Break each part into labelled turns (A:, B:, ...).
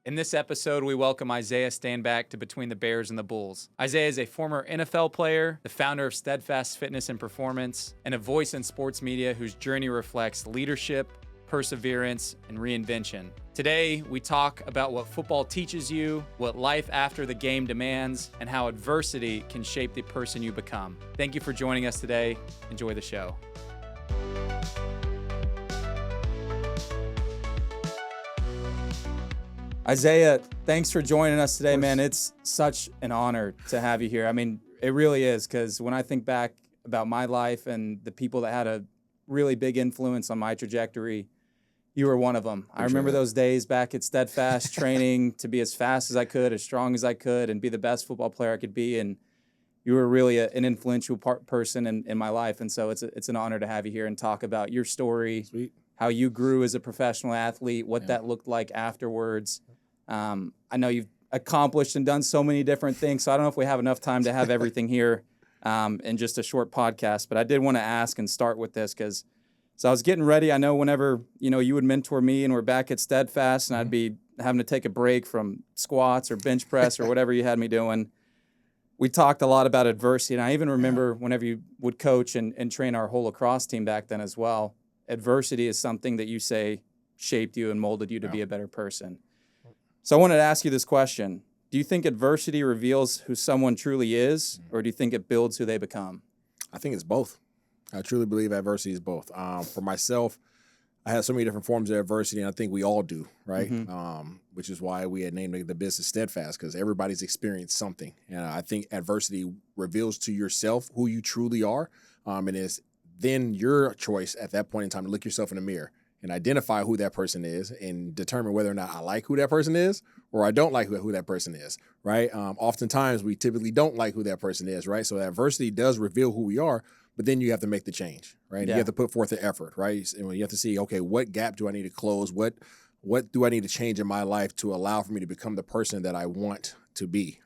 A: In this episode, we welcome Isaiah Stanback to Between the Bears and the Bulls. Isaiah is a former NFL player, the founder of Steadfast Fitness and Performance, and a voice in sports media whose journey reflects leadership, perseverance, and reinvention. Today, we talk about what football teaches you, what life after the game demands, and how adversity can shape the person you become. Thank you for joining us today. Enjoy the show. Isaiah, thanks for joining us today, man. It's such an honor to have you here. I mean, it really is, because when I think back about my life and the people that had a really big influence on my trajectory, you were one of them. I remember those days back at Steadfast training to be as fast as I could, as strong as I could, and be the best football player I could be. And you were really an influential person in my life. And so it's an honor to have you here and talk about your story,
B: Sweet.
A: How you grew as a professional athlete, what that looked like afterwards. I know you've accomplished and done so many different things, so I don't know if we have enough time to have everything here in just a short podcast, but I did want to ask and start with this because I was getting ready. I know whenever, you would mentor me and we're back at Steadfast and I'd be having to take a break from squats or bench press or whatever you had me doing, we talked a lot about adversity, and I even remember whenever you would coach and train our whole lacrosse team back then as well, adversity is something that you say shaped you and molded you to be a better person. So I wanted to ask you this question. Do you think adversity reveals who someone truly is, or do you think it builds who they become?
B: I think it's both. I truly believe adversity is both. For myself, I had so many different forms of adversity, and I think we all do, right? Which is why we had named the business Steadfast, because everybody's experienced something. And I think adversity reveals to yourself who you truly are, and it's then your choice at that point in time to look yourself in the mirror and identify who that person is and determine whether or not I like who that person is or I don't like who that person is, right? Oftentimes, we typically don't like who that person is, right? So adversity does reveal who we are, but then you have to make the change, right? Yeah. You have to put forth the effort, right? And you have to see, okay, what gap do I need to close? What do I need to change in my life to allow for me to become the person that I want to be?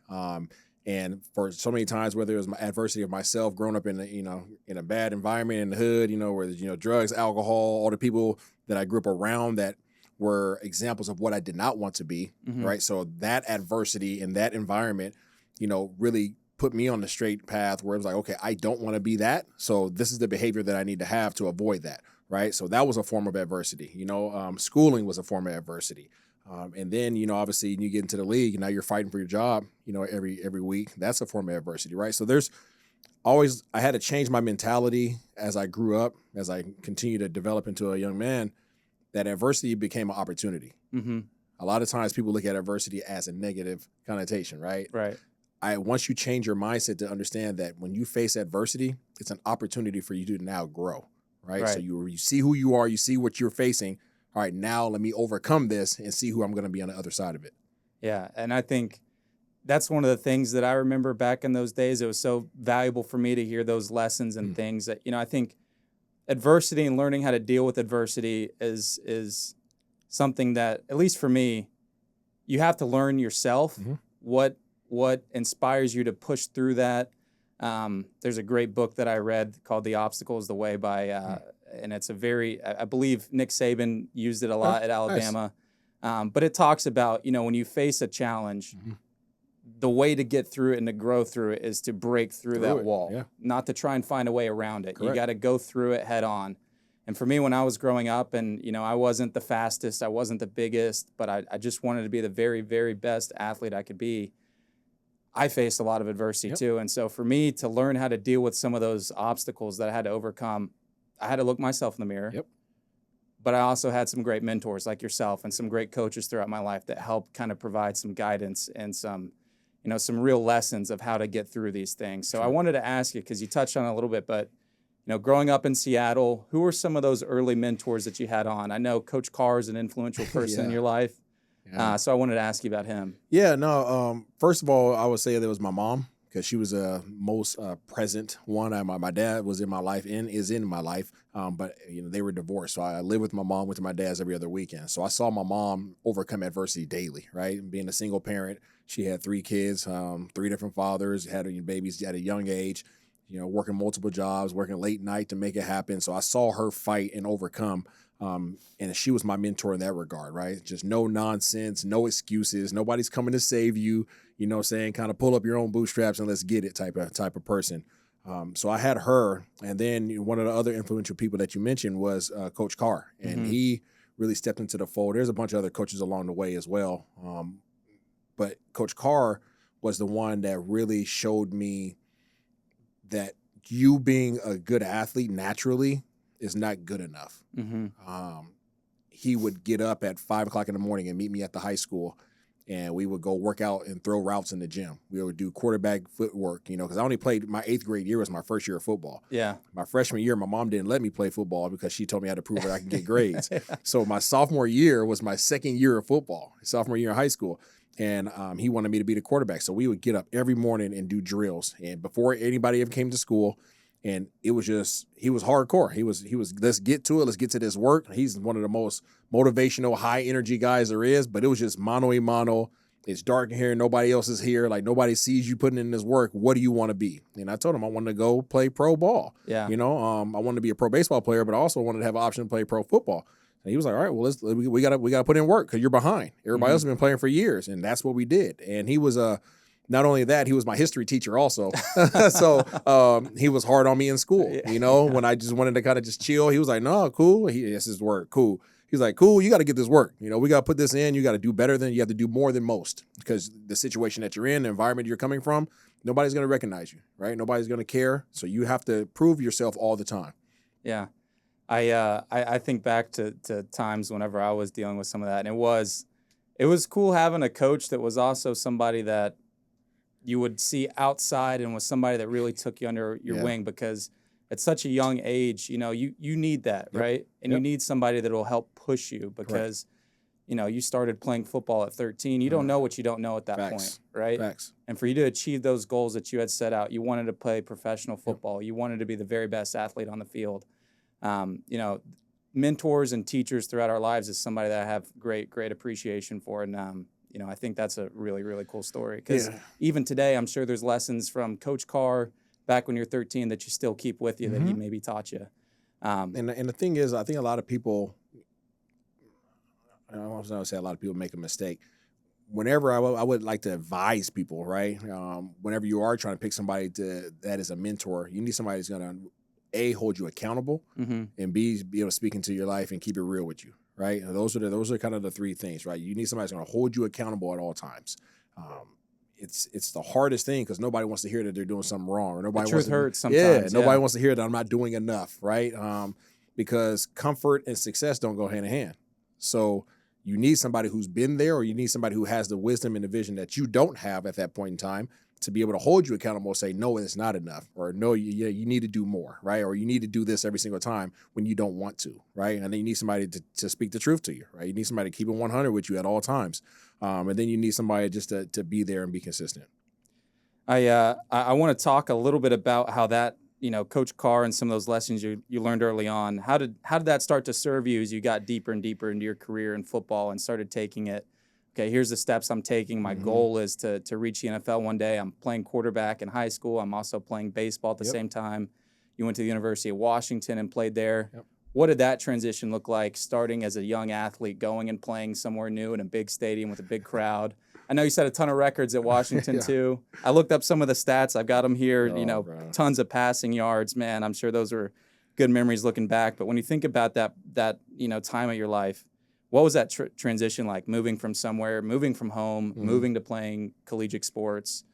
B: And for so many times, whether it was my adversity of myself growing up in a bad environment in the hood, where there's, drugs, alcohol, all the people that I grew up around that were examples of what I did not want to be, right? So that adversity and that environment, really put me on the straight path where it was like, okay, I don't want to be that. So this is the behavior that I need to have to avoid that, right? So that was a form of adversity. Schooling was a form of adversity. And then, obviously, you get into the league, and now you're fighting for your job, every week. That's a form of adversity, right? So I had to change my mentality as I grew up, as I continued to develop into a young man, that adversity became an opportunity. A lot of times people look at adversity as a negative connotation, right?
A: Right.
B: Once you change your mindset to understand that when you face adversity, it's an opportunity for you to now grow, right? So you see who you are, you see what you're facing. All right, now let me overcome this and see who I'm going to be on the other side of it.
A: Yeah, and I think that's one of the things that I remember back in those days. It was so valuable for me to hear those lessons and things that, I think adversity and learning how to deal with adversity is something that, at least for me, you have to learn yourself what inspires you to push through that. There's a great book that I read called The Obstacle is the Way by and it's I believe Nick Saban used it a lot at Alabama. Nice. But it talks about, when you face a challenge, the way to get through it and to grow through it is to break through that wall, not to try and find a way around it. Correct. You got to go through it head on. And for me, when I was growing up and, I wasn't the fastest, I wasn't the biggest, but I just wanted to be the very, very best athlete I could be. I faced a lot of adversity too. And so for me to learn how to deal with some of those obstacles that I had to overcome, I had to look myself in the mirror. But I also had some great mentors like yourself and some great coaches throughout my life that helped kind of provide some guidance and some real lessons of how to get through these things. So I wanted to ask you, because you touched on it a little bit, but, growing up in Seattle, who were some of those early mentors that you had on? I know Coach Carr is an influential person in your life. So I wanted to ask you about him.
B: Yeah, no. First of all, I would say there was my mom, because she was the most present one. My dad was in my life and is in my life, but they were divorced. So I lived with my mom, went to my dad's every other weekend. So I saw my mom overcome adversity daily, right? Being a single parent, she had 3 kids, 3 different fathers, had babies at a young age, working multiple jobs, working late night to make it happen. So I saw her fight and overcome And she was my mentor in that regard, right? Just no nonsense, no excuses. Nobody's coming to save you, you know what I'm saying? Kind of pull up your own bootstraps and let's get it type of person. So I had her. And then one of the other influential people that you mentioned was Coach Carr. And he really stepped into the fold. There's a bunch of other coaches along the way as well. But Coach Carr was the one that really showed me that you being a good athlete naturally is not good enough. He would get up at 5 o'clock in the morning and meet me at the high school, and we would go work out and throw routes in the gym. We would do quarterback footwork, you know, because I only played my 8th grade year was my first year of football.
A: Yeah.
B: My freshman year, my mom didn't let me play football because she told me I had to prove that I could get grades. So my sophomore year was my 2nd year of football, sophomore year in high school. And he wanted me to be the quarterback. So we would get up every morning and do drills. And before anybody ever came to school, and it was just, he was hardcore. He was, let's get to it. Let's get to this work. He's one of the most motivational, high energy guys there is, but it was just mano a mano. It's dark in here. Nobody else is here. Like, nobody sees you putting in this work. What do you want to be? And I told him I wanted to go play pro ball.
A: Yeah.
B: You know, I wanted to be a pro baseball player, but I also wanted to have an option to play pro football. And he was like, all right, well, we gotta put in work because you're behind. Everybody else has been playing for years, and that's what we did. And he was not only that, he was my history teacher also. So he was hard on me in school. You know, when I just wanted to kind of just chill, he was like, no, cool. This is work, cool. He's like, cool, you got to get this work. You know, we got to put this in. You got to do better than, you have to do more than most, because the situation that you're in, the environment you're coming from, nobody's going to recognize you, right? Nobody's going to care. So you have to prove yourself all the time.
A: Yeah. I think back to times whenever I was dealing with some of that, and it was cool having a coach that was also somebody that you would see outside and was somebody that really took you under your wing, because at such a young age, you know, you need that, right? And you need somebody that will help push you, because, you know, you started playing football at 13. You don't know what you don't know at that point, right?
B: Facts.
A: And for you to achieve those goals that you had set out, you wanted to play professional football. You wanted to be the very best athlete on the field. You know, mentors and teachers throughout our lives is somebody that I have great appreciation for. And, you know, I think that's a really, really cool story, because even today, I'm sure there's lessons from Coach Carr back when you're 13 that you still keep with you that he maybe taught you.
B: And the thing is, I think a lot of people, I don't want to say a lot of people make a mistake. Whenever I would like to advise people, right? Whenever you are trying to pick somebody that is a mentor, you need somebody who's going to, A, hold you accountable, and B, be able to speak into your life and keep it real with you, right? And those are kind of the three things, right? You need somebody who's going to hold you accountable at all times. It's the hardest thing, because nobody wants to hear that they're doing something wrong, or nobody wants to,
A: hurts sometimes.
B: Nobody wants to hear that I'm not doing enough, right? Because comfort and success don't go hand in hand. So you need somebody who's been there, or you need somebody who has the wisdom and the vision that you don't have at that point in time, to be able to hold you accountable and say, no, it's not enough, or no, you need to do more, right? Or you need to do this every single time when you don't want to, right? And then you need somebody to speak the truth to you, right? You need somebody to keep it 100 with you at all times. And then you need somebody just to be there and be consistent.
A: I want to talk a little bit about how that, you know, Coach Carr and some of those lessons you learned early on, how did that start to serve you as you got deeper and deeper into your career in football and started taking it? Okay, here's the steps I'm taking. My goal is to reach the NFL one day. I'm playing quarterback in high school. I'm also playing baseball at the same time. You went to the University of Washington and played there. What did that transition look like, starting as a young athlete, going and playing somewhere new in a big stadium with a big crowd? I know you set a ton of records at Washington too. I looked up some of the stats. I've got them here, tons of passing yards. Man, I'm sure those are good memories looking back. But when you think about that time of your life, what was that transition like, moving from somewhere, moving from home, moving to playing collegiate sports,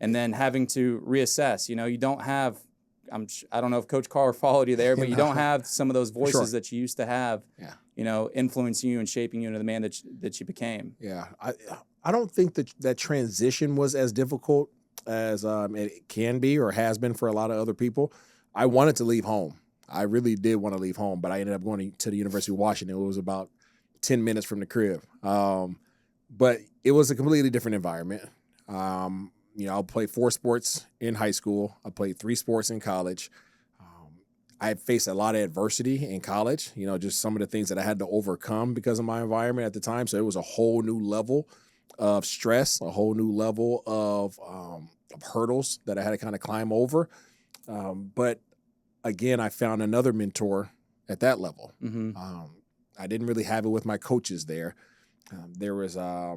A: and then having to reassess? You know, you don't have, I don't know if Coach Carr followed you there, but you don't have some of those voices that you used to have, you know, influencing you and shaping you into the man that you became.
B: Yeah, I don't think that transition was as difficult as it can be or has been for a lot of other people. I wanted to leave home. I really did want to leave home, but I ended up going to the University of Washington. It was about 10 minutes from the crib. But it was a completely different environment. You know, I played 4 sports in high school. I played 3 sports in college. I had faced a lot of adversity in college, you know, just some of the things that I had to overcome because of my environment at the time. So it was a whole new level of stress, a whole new level of hurdles that I had to kind of climb over. But again, I found another mentor at that level. I didn't really have it with my coaches there. There was a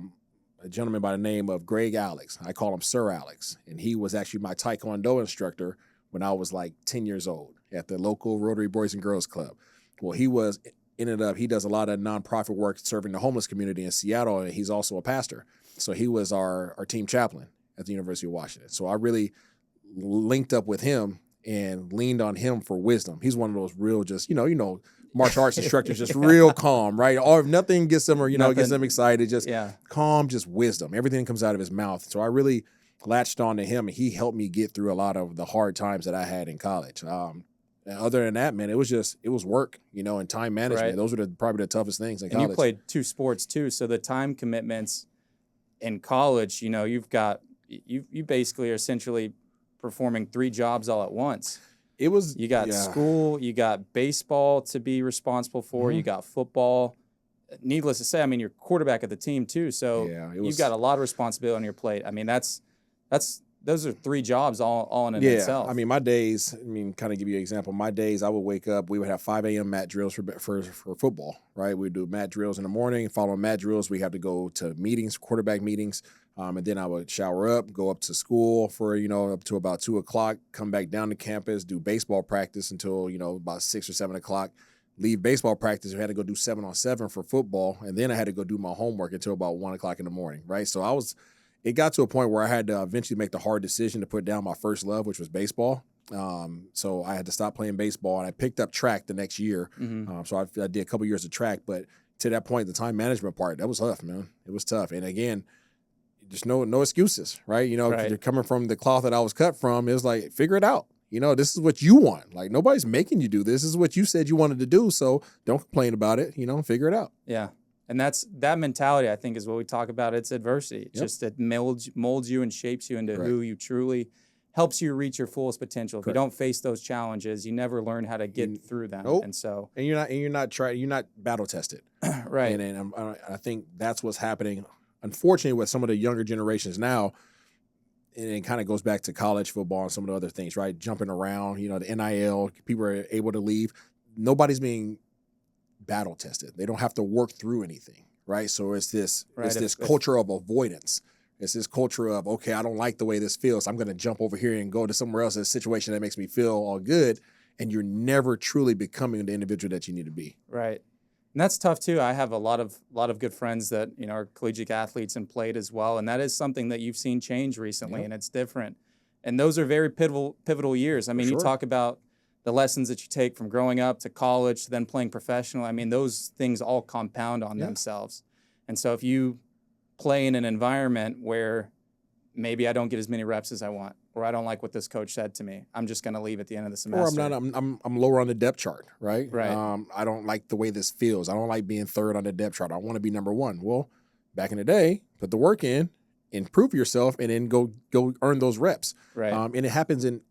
B: gentleman by the name of Greg Alex. I call him Sir Alex. And he was actually my Taekwondo instructor when I was like 10 years old at the local Rotary Boys and Girls Club. Well, he does a lot of nonprofit work serving the homeless community in Seattle, and he's also a pastor. So he was our team chaplain at the University of Washington. So I really linked up with him and leaned on him for wisdom. He's one of those real just, martial arts instructors, just real calm, right? Or if nothing gets them, gets them excited, just calm, just wisdom. Everything comes out of his mouth. So I really latched on to him, and he helped me get through a lot of the hard times that I had in college. And other than that, man, it was work, and time management.
A: Right.
B: Those were probably the toughest things in college.
A: And you played 2 sports too, so the time commitments in college, you basically are essentially performing 3 jobs all at once. You got school, you got baseball to be responsible for, you got football. Needless to say, I mean, you're quarterback of the team too, so you've got a lot of responsibility on your plate. I mean, those are 3 jobs all in itself.
B: I mean, my days, kind of give you an example. My days, I would wake up, we would have 5 a.m. mat drills for football, right? We'd do mat drills in the morning. Following mat drills, we have to go to meetings, quarterback meetings. And then I would shower up, go up to school for, up to about 2 o'clock, come back down to campus, do baseball practice until, about 6 or 7 o'clock. Leave baseball practice. I had to go do 7-on-7 for football. And then I had to go do my homework until about 1 o'clock in the morning, right? So it got to a point where I had to eventually make the hard decision to put down my first love, which was baseball. So I had to stop playing baseball, and I picked up track the next year. So I did a couple years of track, but to that point, the time management part, that was tough, man. It was tough. And again, just no excuses, right? You're coming from the cloth that I was cut from. It was like, figure it out. This is what you want. Like, nobody's making you do this. This is what you said you wanted to do. So don't complain about it. Figure it out.
A: Yeah. And that mentality, I think, is what we talk about. It's adversity. It's just it molds you and shapes you into who you truly helps you reach your fullest potential. If you don't face those challenges, you never learn how to get through them.
B: Nope.
A: And
B: you're not battle tested.
A: Right.
B: And I think that's what's happening, unfortunately, with some of the younger generations now. And it kind of goes back to college football and some of the other things, right? Jumping around, the NIL, people are able to leave. Nobody's being battle tested. They don't have to work through anything, right? So it's this culture of avoidance. It's this culture of, okay, I don't like the way this feels. I'm going to jump over here and go to somewhere else in a situation that makes me feel all good. And you're never truly becoming the individual that you need to be.
A: Right. And that's tough too. I have a lot of good friends that, are collegiate athletes and played as well. And that is something that you've seen change recently, and it's different. And those are very pivotal years. I mean, you talk about the lessons that you take from growing up to college to then playing professional. I mean, those things all compound on themselves. And so if you play in an environment where maybe I don't get as many reps as I want, or I don't like what this coach said to me, I'm just going to leave at the end of the semester.
B: Or I'm lower on the depth chart, right?
A: Right.
B: I don't like the way this feels. I don't like being third on the depth chart. I want to be number 1. Well, back in the day, put the work in, improve yourself, and then go earn those reps.
A: Right.
B: And it happens in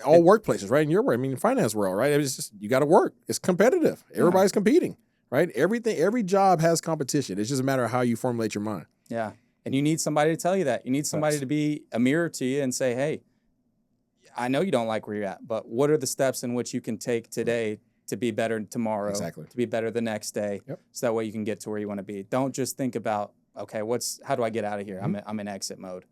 B: all workplaces, right? In your work, finance world, right? It's just, you got to work. It's competitive. Everybody's competing, right? Every job has competition. It's just a matter of how you formulate your mind.
A: Yeah. And you need somebody to tell you that. You need somebody to be a mirror to you and say, hey, I know you don't like where you're at, but what are the steps in which you can take today to be better tomorrow, to be better the next day, so that way you can get to where you want to be. Don't just think about, okay, how do I get out of here? I'm in exit mode.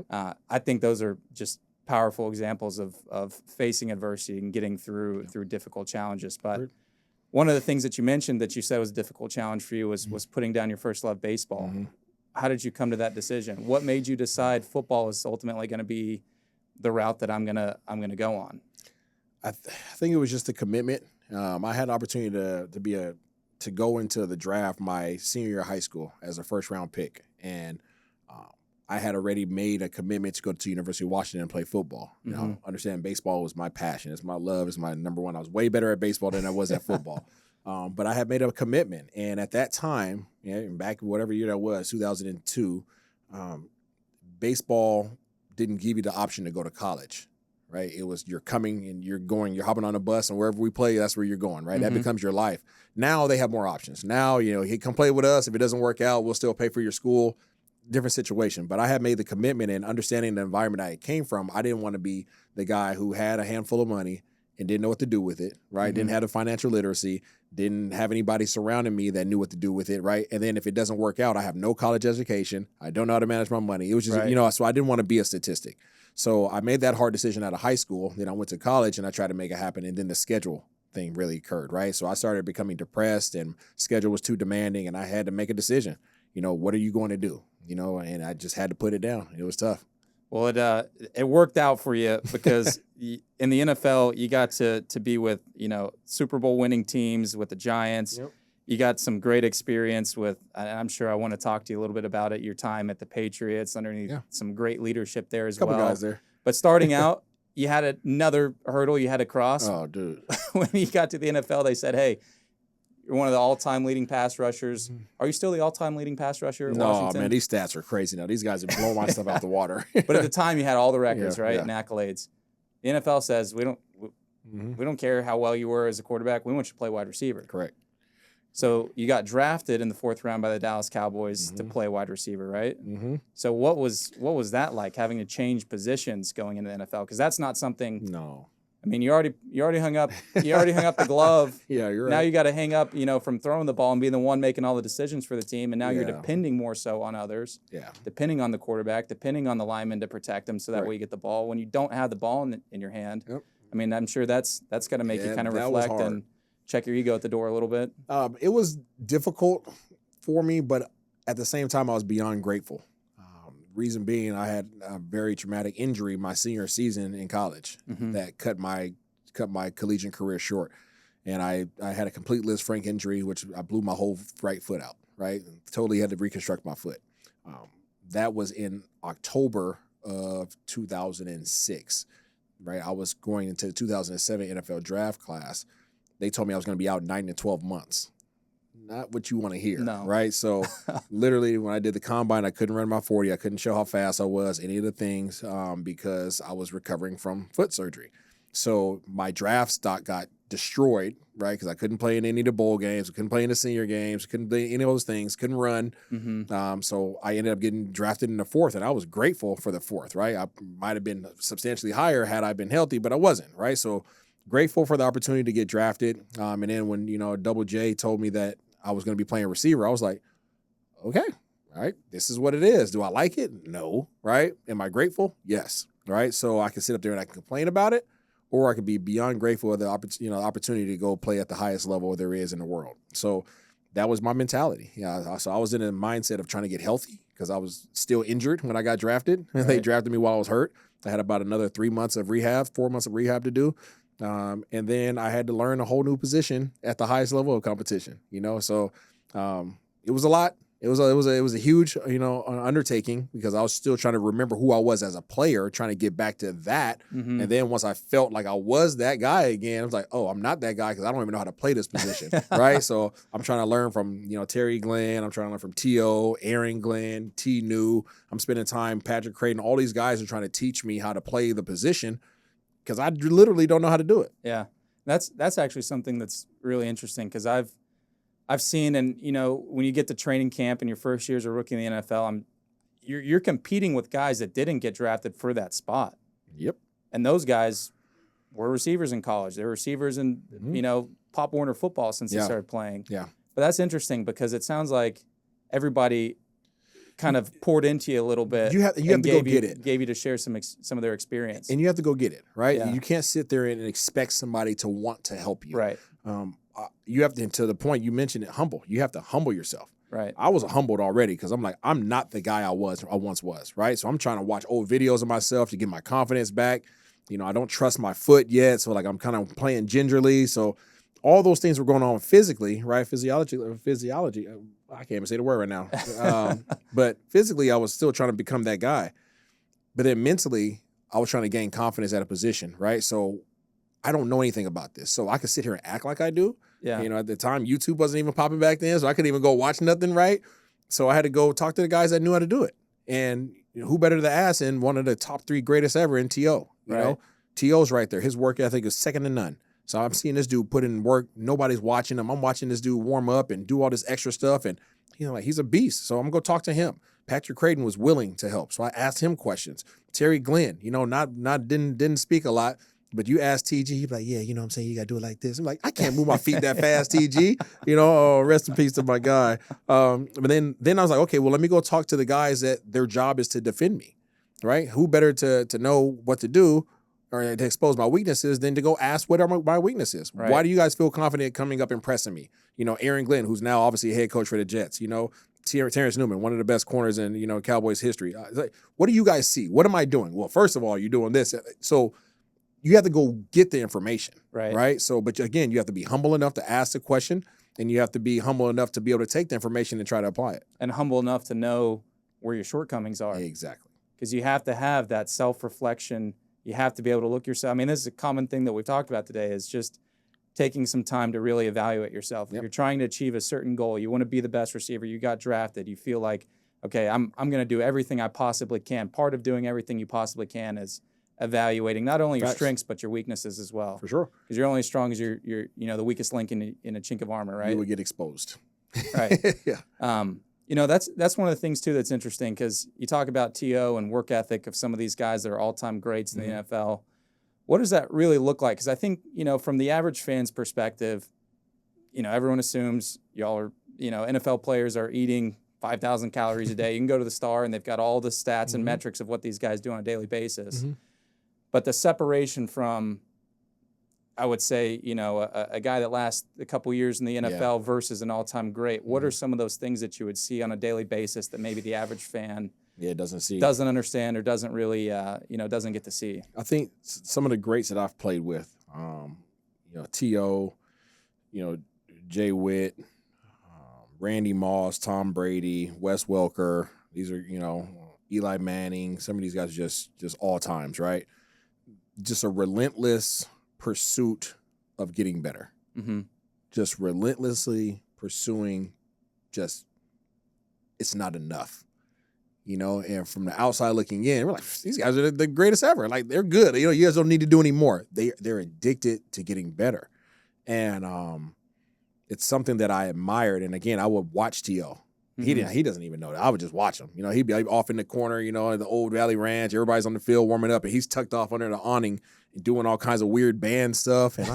A: I think those are just powerful examples of facing adversity and getting through difficult challenges. But one of the things that you mentioned that you said was a difficult challenge for you was putting down your first love, baseball. How did you come to that decision? What made you decide football is ultimately going to be the route that I'm gonna go on?
B: I think it was just a commitment. I had the opportunity to go into the draft my senior year of high school as a first round pick, and I had already made a commitment to go to University of Washington and play football. Understand baseball was my passion. It's my love. It's my number 1. I was way better at baseball than I was at football. But I had made a commitment. And at that time, back whatever year that was, 2002, baseball didn't give you the option to go to college, right? It was you're coming and you're hopping on a bus, and wherever we play, that's where you're going, right? That becomes your life. Now they have more options. Now, he come play with us. If it doesn't work out, we'll still pay for your school. Different situation. But I had made the commitment, and understanding the environment I came from, I didn't want to be the guy who had a handful of money and didn't know what to do with it, right? Didn't have the financial literacy, didn't have anybody surrounding me that knew what to do with it, right? And then if it doesn't work out, I have no college education. I don't know how to manage my money. It was just, so I didn't want to be a statistic. So I made that hard decision out of high school. Then I went to college and I tried to make it happen. And then the schedule thing really occurred, right? So I started becoming depressed and schedule was too demanding and I had to make a decision. What are you going to do? And I just had to put it down. It was tough.
A: Well, it worked out for you because in the NFL, you got to be with, Super Bowl winning teams with the Giants. Yep. You got some great experience with, and I'm sure I want to talk to you a little bit about it, your time at the Patriots, underneath some great leadership there as well.
B: A couple guys there.
A: But starting out, you had another hurdle you had to cross.
B: Oh, dude.
A: When you got to the NFL, they said, hey, you're one of the all-time leading pass rushers. Are you still the all-time leading pass rusher at Washington?
B: No, man, these stats are crazy now. These guys are blowing my stuff out the water.
A: But at the time, you had all the records, right, and accolades. The NFL says, we don't care how well you were as a quarterback. We want you to play wide receiver.
B: Correct.
A: So you got drafted in the 4th round by the Dallas Cowboys to play wide receiver, right? So what was that like, having to change positions going into the NFL? Because that's not something.
B: No.
A: I mean, you already hung up the glove.
B: Yeah, you're right.
A: Now you got to hang up, from throwing the ball and being the one making all the decisions for the team, and now you're depending more so on others.
B: Yeah.
A: Depending on the quarterback, depending on the lineman to protect them, so that way you get the ball. When you don't have the ball in your hand, I mean, I'm sure that's got to make you kind of reflect and check your ego at the door a little bit.
B: It was difficult for me, but at the same time, I was beyond grateful. Reason being, I had a very traumatic injury my senior season in college that cut my collegiate career short. And I had a complete Lisfranc injury, which I blew my whole right foot out, right? Totally had to reconstruct my foot. That was in October of 2006, right? I was going into the 2007 NFL draft class. They told me I was going to be out 9 to 12 months. Not what you want to hear, right? So literally when I did the combine, I couldn't run my 40. I couldn't show how fast I was, any of the things, because I was recovering from foot surgery. So my draft stock got destroyed, right? Because I couldn't play in any of the bowl games. I couldn't play in the senior games. Couldn't play any of those things. Couldn't run. So I ended up getting drafted in the 4th, and I was grateful for the 4th, right? I might have been substantially higher had I been healthy, but I wasn't, right? So grateful for the opportunity to get drafted. And then when, Double J told me that I was going to be playing receiver, I was like, okay, all right, this is what it is. Do I like it? No, right? Am I grateful? Yes, right? So I can sit up there and I can complain about it, or I could be beyond grateful for the opportunity to go play at the highest level there is in the world. So that was my mentality. Yeah, so I was in a mindset of trying to get healthy because I was still injured when I got drafted. Right. They drafted me while I was hurt. I had about another 4 months of rehab to do. And then I had to learn a whole new position at the highest level of competition, so it was a lot. It was a huge, undertaking because I was still trying to remember who I was as a player, trying to get back to that. And then once I felt like I was that guy again, I was like, oh, I'm not that guy because I don't even know how to play this position, right? So I'm trying to learn from, Terry Glenn. I'm trying to learn from T.O., Aaron Glenn, T. New. I'm spending time, Patrick Creighton. All these guys are trying to teach me how to play the position because I literally don't know how to do it.
A: Yeah, that's actually something that's really interesting because I've seen, and when you get to training camp in your first year as a rookie in the NFL, you're competing with guys that didn't get drafted for that spot.
B: Yep. And
A: those guys were receivers in college. They were receivers in Pop Warner football since they started playing.
B: Yeah.
A: But that's interesting because it sounds like everybody kind of poured into you a little bit.
B: You have to go get it.
A: Gave you to share some of their experience.
B: And you have to go get it, right?
A: Yeah.
B: You can't sit there and expect somebody to want to help you.
A: Right.
B: You have to the point you mentioned it, humble. You have to humble yourself.
A: Right.
B: I was humbled already because I'm like, I'm not the guy I once was, right? So I'm trying to watch old videos of myself to get my confidence back. I don't trust my foot yet, so like I'm kind of playing gingerly. So all those things were going on physically, right? Physiology. I can't even say the word right now. But physically, I was still trying to become that guy. But then mentally, I was trying to gain confidence at a position, right? So I don't know anything about this. So I could sit here and act like I do.
A: Yeah.
B: At the time, YouTube wasn't even popping back then, so I couldn't even go watch nothing, right? So I had to go talk to the guys that knew how to do it. And who better to ask than one of the top 3 greatest ever in T.O., you know? T.O.'s right there. His work ethic is second to none. So I'm seeing this dude put in work. Nobody's watching him. I'm watching this dude warm up and do all this extra stuff. And he's a beast. So I'm going to go talk to him. Patrick Creighton was willing to help. So I asked him questions. Terry Glenn, didn't speak a lot. But you ask TG, he'd be like, yeah, you know what I'm saying? You got to do it like this. I'm like, I can't move my feet that fast, TG. You know, rest in peace to my guy. But then I was like, okay, well, let me go talk to the guys that their job is to defend me, right? Who better to know what to do or to expose my weaknesses than to go ask what are my weaknesses?
A: Right.
B: Why do you guys feel confident coming up and pressing me? You know, Aaron Glenn, who's now obviously a head coach for the Jets, you know, Terrence Newman, one of the best corners in, you know, Cowboys history. Like, what do you guys see? What am I doing? Well, first of all, you're doing this. So you have to go get the information, right? So, but again, you have to be humble enough to ask the question, and you have to be humble enough to be able to take the information and try to apply it.
A: And humble enough to know where your shortcomings are.
B: Exactly.
A: Because you have to have that self-reflection. You have to be able to look yourself. I mean, this is a common thing that we've talked about today is just taking some time to really evaluate yourself. If you're trying to achieve a certain goal, you want to be the best receiver, you got drafted, you feel like, okay, I'm going to do everything I possibly can. Part of doing everything you possibly can is evaluating not only your strengths but your weaknesses as well.
B: For sure.
A: Because you're only as strong as you're you know, the weakest link in a chink of armor, right?
B: You would get exposed.
A: Right.
B: Yeah.
A: You know, that's one of the things too that's interesting because you talk about TO and work ethic of some of these guys that are all-time greats in the NFL. What does that really look like? Because I think, you know, from the average fan's perspective, you know, everyone assumes y'all are, you know, NFL players are eating 5,000 calories a day. You can go to the Star and they've got all the stats and metrics of what these guys do on a daily basis. But the separation from, I would say, you know, a guy that lasts a couple years in the NFL versus an all-time great, what are some of those things that you would see on a daily basis that maybe the average fan doesn't understand or doesn't really, you know, doesn't get to see?
B: I think some of the greats that I've played with, you know, T.O., you know, Jay Witt, Randy Moss, Tom Brady, Wes Welker. These are, you know, Eli Manning. Some of these guys are just all times, right? Just a relentless pursuit of getting better. Just relentlessly pursuing it's not enough. You know, and from the outside looking in, we're like, these guys are the greatest ever. Like, they're good. You know, you guys don't need to do any more. They're addicted to getting better. And it's something that I admired. And again, I would watch T.O. He doesn't even know that. I would just watch him. You know, he'd be off in the corner, you know, in the old Valley Ranch. Everybody's on the field warming up, and he's tucked off under the awning and doing all kinds of weird band stuff. And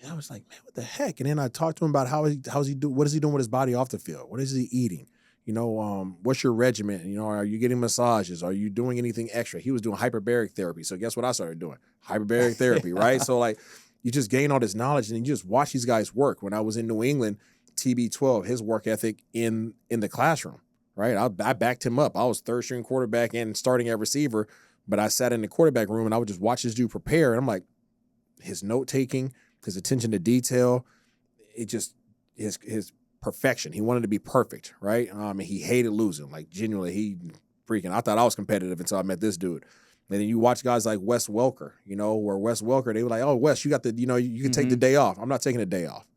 B: I was like, man, what the heck? And then I talked to him about what is he doing with his body off the field? What is he eating? You know, what's your regimen? You know, are you getting massages? Are you doing anything extra? He was doing hyperbaric therapy. So guess what I started doing? Hyperbaric therapy, right? So, like, you just gain all this knowledge and you just watch these guys work. When I was in New England, TB12, his work ethic in the classroom, right? I backed him up. I was third string quarterback and starting at receiver, but I sat in the quarterback room and I would just watch this dude prepare. And I'm like, his note taking, his attention to detail, it just his perfection. He wanted to be perfect, right? And he hated losing. Like, genuinely, I thought I was competitive until I met this dude. And then you watch guys like Wes Welker, you know, where Wes Welker, they were like, oh, Wes, you got you can take the day off. I'm not taking a day off.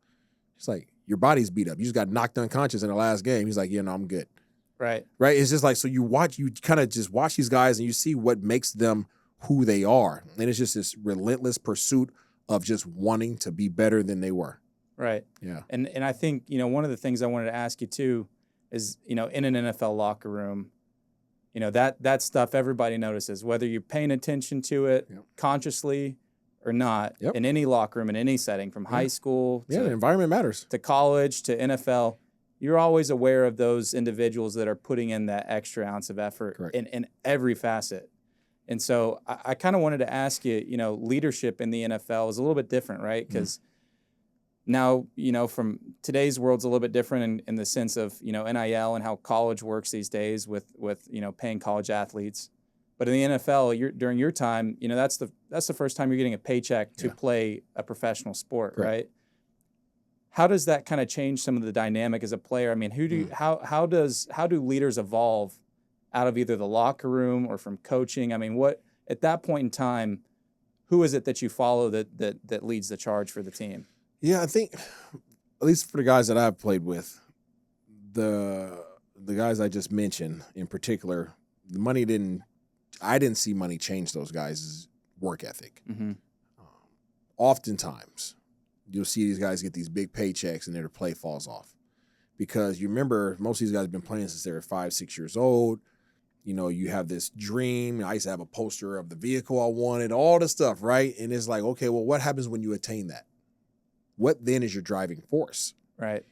B: It's like, your body's beat up. You just got knocked unconscious in the last game. He's like, yeah, no, I'm good.
A: Right.
B: It's just like, so you kind of just watch these guys and you see what makes them who they are. And it's just this relentless pursuit of just wanting to be better than they were.
A: Right.
B: Yeah.
A: And I think, you know, one of the things I wanted to ask you too is, you know, in an NFL locker room, you know, that stuff everybody notices, whether you're paying attention to it consciously or not, in any locker room, in any setting, from high school to
B: the environment matters,
A: to college to NFL, you're always aware of those individuals that are putting in that extra ounce of effort in every facet. And so I kind of wanted to ask you, you know, leadership in the NFL is a little bit different, right? Because now, you know, from today's world's a little bit different in the sense of, you know, NIL and how college works these days with you know, paying college athletes. But in the NFL, during your time, you know, that's the first time you're getting a paycheck to play a professional sport, right? How does that kind of change some of the dynamic as a player? I mean, how do leaders evolve out of either the locker room or from coaching? I mean, what at that point in time, who is it that you follow that leads the charge for the team?
B: Yeah, I think, at least for the guys that I've played with, the guys I just mentioned in particular, the money I didn't see money change those guys' work ethic. Oftentimes, you'll see these guys get these big paychecks and their play falls off. Because you remember, most of these guys have been playing since they were 5, 6 years old. you have this dream. I used to have a poster of the vehicle I wanted, all this stuff, right? And it's like, okay, well, what happens when you attain that? What then is your driving force?
A: Right.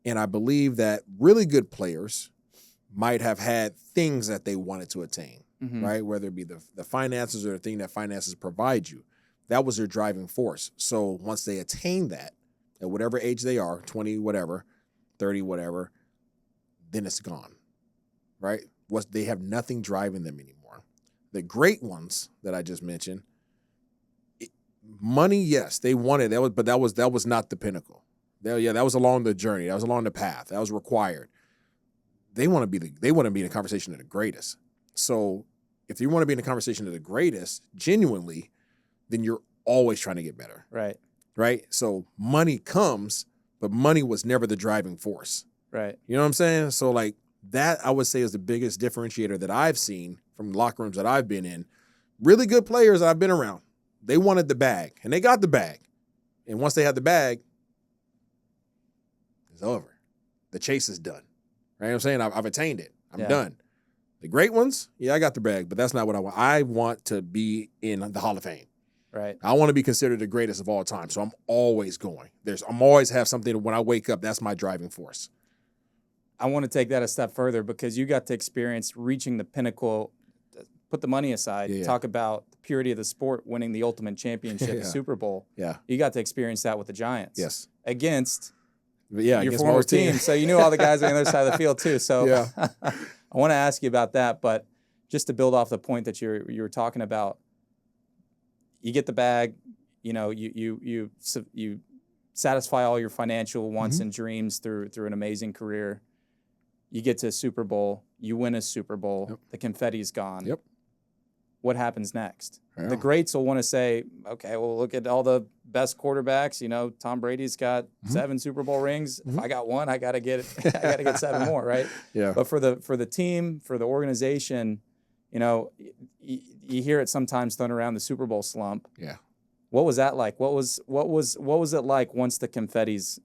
B: And I believe that really good players might have had things that they wanted to attain, right? Whether it be the finances or the thing that finances provide you. That was their driving force. So once they attain that, at whatever age they are, 20, whatever, 30, whatever, then it's gone, right? They have nothing driving them anymore. The great ones that I just mentioned, money, yes, they wanted that, but that was not the pinnacle. That was along the journey. That was along the path. That was required. They want to be in the conversation of the greatest. So if you want to be in the conversation of the greatest, genuinely, then you're always trying to get better.
A: Right.
B: Right. So money comes, but money was never the driving force.
A: Right.
B: You know what I'm saying? So like that, I would say, is the biggest differentiator that I've seen from locker rooms that I've been in. Really good players I've been around. They wanted the bag, and they got the bag. And once they had the bag, it's over. The chase is done. Right? You know what I'm saying? I've attained it. I'm done. The great ones, yeah, I got the bag, but that's not what I want. I want to be in the Hall of Fame.
A: Right.
B: I want to be considered the greatest of all time. So I'm always going. I'm always have something when I wake up, that's my driving force.
A: I want to take that a step further because you got to experience reaching the pinnacle. Put the money aside. Talk about the purity of the sport, winning the ultimate championship, the Super Bowl.
B: Yeah.
A: You got to experience that with the Giants.
B: Yes.
A: Against
B: your
A: against former team. So you knew all the guys on the other side of the field too. So I want to ask you about that. But just to build off the point that you were talking about, you get the bag, you satisfy all your financial wants and dreams through an amazing career. You get to a Super Bowl, you win a Super Bowl, the confetti's gone.
B: Yep.
A: What happens next? The greats will want to say, okay, well, look at all the best quarterbacks. Tom Brady's got 7 Super Bowl rings. If I got one, I got to get 7 more, right?
B: Yeah.
A: But for the team, for the organization, you hear it sometimes thrown around the Super Bowl slump.
B: Yeah.
A: What was that like? What was it like once the confetti's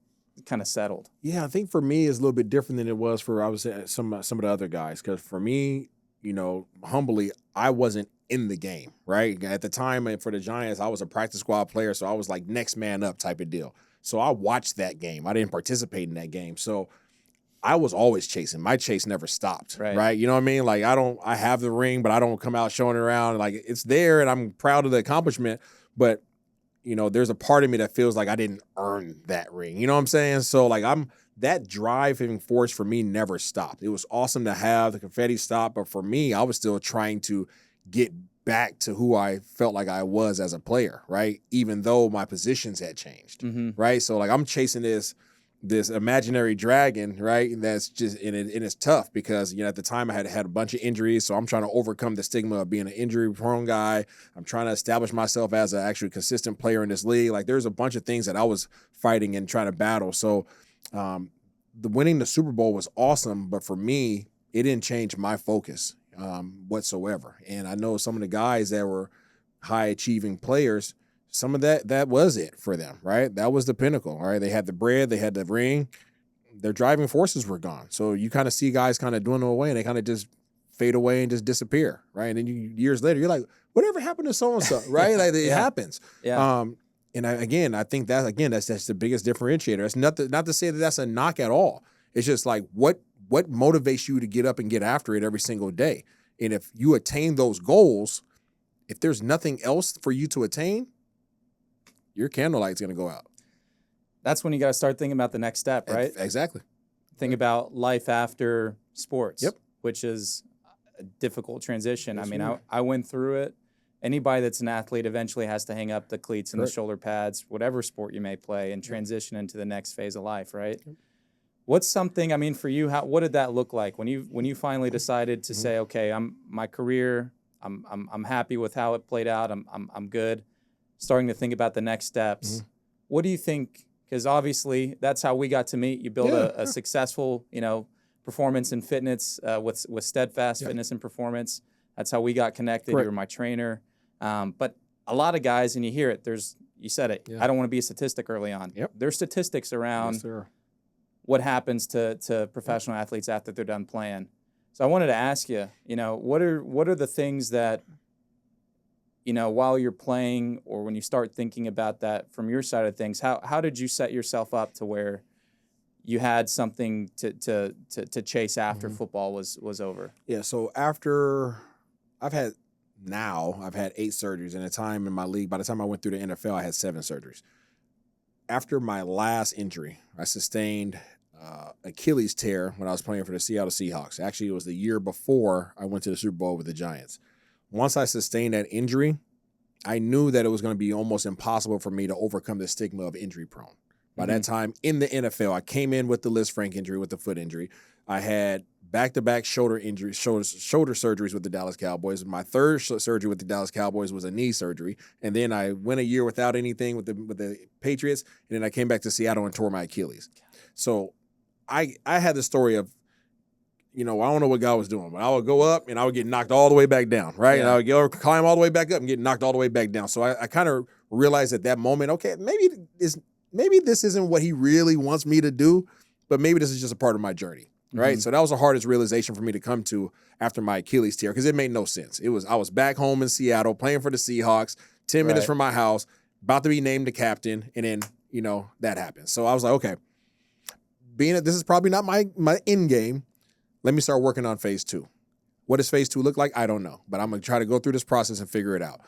A: kind of settled?
B: Yeah, I think for me it's a little bit different than it was for some of the other guys. Because for me, humbly, I wasn't in the game, right? At the time, and for the Giants, I was a practice squad player, so I was like next man up type of deal. So I watched that game. I didn't participate in that game. So I was always chasing. My chase never stopped, right? You know what I mean? Like I have the ring, but I don't come out showing it around. Like it's there, and I'm proud of the accomplishment, but there's a part of me that feels like I didn't earn that ring. You know what I'm saying? So like that driving force for me never stopped. It was awesome to have the confetti stop, but for me, I was still trying to get back to who I felt like I was as a player, right? Even though my positions had changed, right? So like I'm chasing this imaginary dragon, right? And that's just, and it's tough because, at the time I had a bunch of injuries. So I'm trying to overcome the stigma of being an injury prone guy. I'm trying to establish myself as an actually consistent player in this league. Like there's a bunch of things that I was fighting and trying to battle. So the winning the Super Bowl was awesome, but for me, it didn't change my focus whatsoever. And I know some of the guys that were high achieving players, some of that was it for them, right? That was the pinnacle, right? They had the bread, they had the ring, their driving forces were gone. So you kind of see guys kind of dwindle away and they kind of just fade away and just disappear, right? And then years later, you're like, whatever happened to so-and-so, right? Like it happens.
A: Yeah.
B: And I think that's the biggest differentiator. It's not to say that that's a knock at all. It's just like what motivates you to get up and get after it every single day. And if you attain those goals, if there's nothing else for you to attain, your candlelight's going to go out.
A: That's when you got to start thinking about the next step, right?
B: Exactly.
A: Think about life after sports,
B: Yep.
A: which is a difficult transition.
B: Yes,
A: I mean, I went through it. Anybody that's an athlete eventually has to hang up the cleats and the shoulder pads, whatever sport you may play, and transition into the next phase of life, right? Yep. What's something, I mean, for you, what did that look like when you finally decided to say, okay, my career, I'm happy with how it played out. I'm good. Starting to think about the next steps. What do you think? Because obviously that's how we got to meet. You built a successful, performance and fitness with Steadfast Fitness and Performance. That's how we got connected. You were my trainer. But a lot of guys, and you hear it, you said it, I don't want to be a statistic early on.
B: Yep.
A: There's statistics around what happens to professional athletes after they're done playing. So I wanted to ask you, what are the things that, while you're playing or when you start thinking about that from your side of things, how did you set yourself up to where you had something to chase after football was over?
B: Yeah. So after I've had 8 surgeries. And a time in my league, by the time I went through the NFL, I had 7 surgeries. After my last injury, I sustained Achilles tear when I was playing for the Seattle Seahawks. Actually, it was the year before I went to the Super Bowl with the Giants. Once I sustained that injury, I knew that it was going to be almost impossible for me to overcome the stigma of injury prone. By that time in the NFL, I came in with the Lisfranc injury, with the foot injury. I had back-to-back shoulder surgeries with the Dallas Cowboys. My third surgery with the Dallas Cowboys was a knee surgery. And then I went a year without anything with the Patriots. And then I came back to Seattle and tore my Achilles. So I had the story of, I don't know what God was doing, but I would go up and I would get knocked all the way back down, right?
A: Yeah.
B: And I would climb all the way back up and get knocked all the way back down. So I kind of realized at that moment, okay, maybe this isn't what he really wants me to do, but maybe this is just a part of my journey, right? So that was the hardest realization for me to come to after my Achilles tear, because it made no sense. I was back home in Seattle playing for the Seahawks, 10 minutes from my house, about to be named the captain, and then, that happened. So I was like, okay, being that this is probably not my end game, let me start working on phase 2. What does phase 2 look like? I don't know, but I'm going to try to go through this process and figure it out.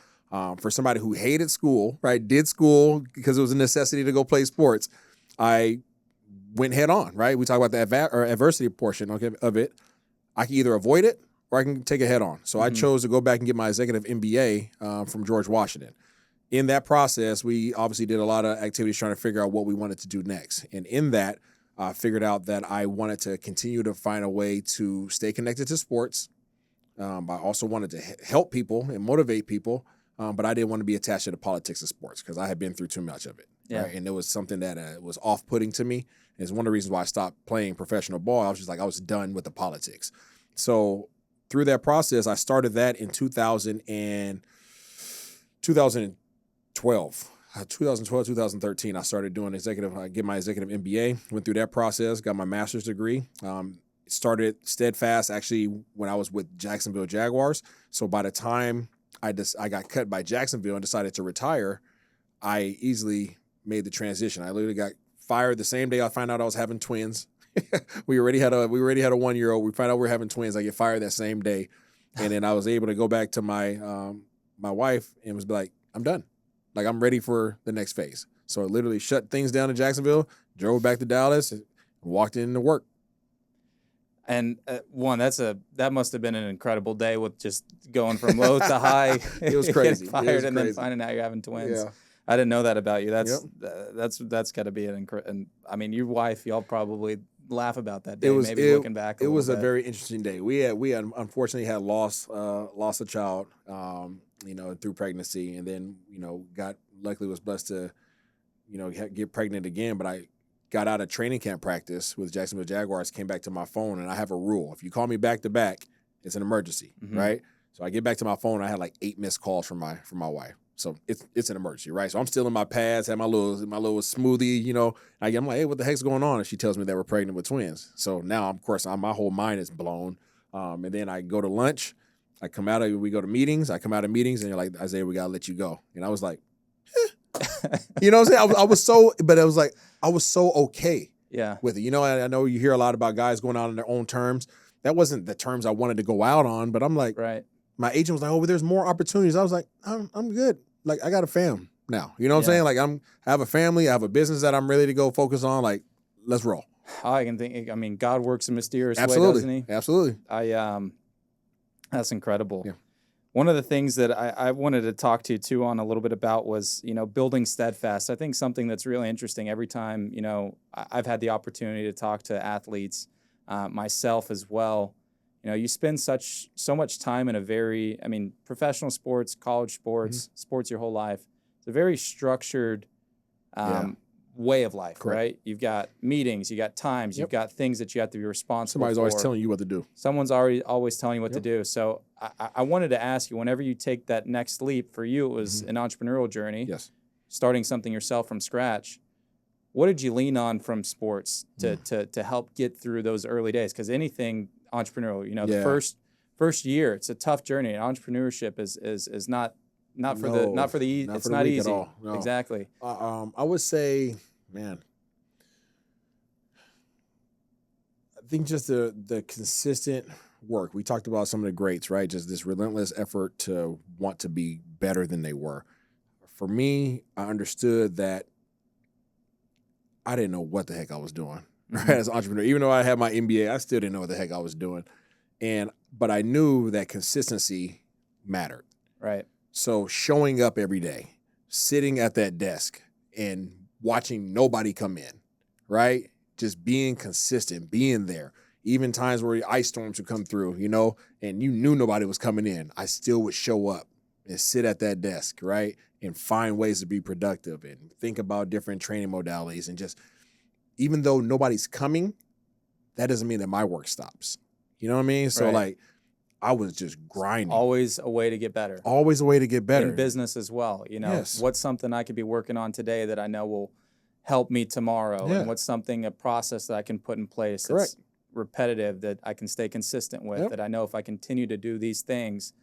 B: For somebody who hated school, right, did school because it was a necessity to go play sports, I went head on, right? We talk about the adversity portion of it. I can either avoid it or I can take it head on. So I chose to go back and get my executive MBA from George Washington. In that process, we obviously did a lot of activities trying to figure out what we wanted to do next. And in that, I figured out that I wanted to continue to find a way to stay connected to sports. I also wanted to help people and motivate people, but I didn't want to be attached to the politics of sports because I had been through too much of it.
A: Yeah.
B: Right? And it was something that was off-putting to me. And it's one of the reasons why I stopped playing professional ball. I was just like, I was done with the politics. So through that process, I started that in 2012. 2013, I started doing get my executive MBA, went through that process, got my master's degree, started Steadfast actually when I was with Jacksonville Jaguars. So by the time I got cut by Jacksonville and decided to retire, I easily made the transition. I literally got fired the same day I found out I was having twins. we already had a 1-year-old. We found out we were having twins. I get fired that same day. And then I was able to go back to my my wife and was like, I'm done. Like, I'm ready for the next phase. So I literally shut things down in Jacksonville, drove back to Dallas, and walked into work.
A: And that must have been an incredible day with just going from low to high.
B: It was crazy.
A: Getting fired and then finding out you're having twins.
B: Yeah.
A: I didn't know that about you. That's got to be and I mean, your wife, y'all probably laugh about that day. Looking back,
B: it was a very interesting day. We had unfortunately had lost a child, through pregnancy, and then luckily was blessed to, get pregnant again. But I got out of training camp practice with Jacksonville Jaguars, came back to my phone, and I have a rule: if you call me back to back, it's an emergency, right? So I get back to my phone, I had like 8 missed calls from my wife. So it's an emergency, right? So I'm still in my pads, had my little smoothie, I'm like, hey, what the heck's going on? And she tells me that we're pregnant with twins. So now, of course, my whole mind is blown. And then I go to lunch. We go to meetings. I come out of meetings, and you're like, Isaiah, we gotta let you go. And I was like, you know what I'm saying? I was so okay with it. I know you hear a lot about guys going out on their own terms. That wasn't the terms I wanted to go out on, but I'm like,
A: right.
B: My agent was like, oh, but there's more opportunities. I was like, I'm good. Like, I got a fam now. You know what I'm saying? Like, I have a family. I have a business that I'm ready to go focus on. Like, let's roll.
A: I can think. I mean, God works in mysterious ways, doesn't he?
B: Absolutely.
A: That's incredible.
B: Yeah.
A: One of the things that I wanted to talk to you too on a little bit about was, building Steadfast. I think something that's really interesting every time, I've had the opportunity to talk to athletes, myself as well. You spend so much time in professional sports, college sports, sports your whole life. It's a very structured way of life,
B: correct.
A: Right? You've got meetings, you got times, you've got things that you have to be responsible
B: Somebody's
A: for.
B: always telling you what to do.
A: Someone's always telling you what to do. So I wanted to ask you, whenever you take that next leap, for you it was an entrepreneurial journey,
B: yes,
A: starting something yourself from scratch. What did you lean on from sports to help get through those early days? Because anything, entrepreneurial. You know,
B: Yeah.
A: the first year, it's a tough journey. And entrepreneurship is not for the
B: Not for
A: it's
B: the
A: not
B: weak at
A: easy.
B: all. No.
A: Exactly.
B: I would say, man, I think just the consistent work. We talked about some of the greats, right? Just this relentless effort to want to be better than they were. For me, I understood that I didn't know what the heck I was doing, right? As an entrepreneur. Even though I had my MBA, I still didn't know what the heck I was doing. But I knew that consistency mattered.
A: Right.
B: So showing up every day, sitting at that desk and watching nobody come in, right? Just being consistent, being there. Even times where ice storms would come through, and you knew nobody was coming in, I still would show up and sit at that desk, right? And find ways to be productive and think about different training modalities. And just, even though nobody's coming, that doesn't mean that my work stops. You know what I mean? So
A: Right.
B: I was just grinding.
A: Always a way to get better.
B: Always a way to get better.
A: In business as well.
B: Yes.
A: What's something I could be working on today that I know will help me tomorrow?
B: Yeah.
A: And what's a process that I can put in place
B: Correct.
A: that's repetitive, that I can stay consistent with,
B: Yep.
A: that I know if I continue to do these things,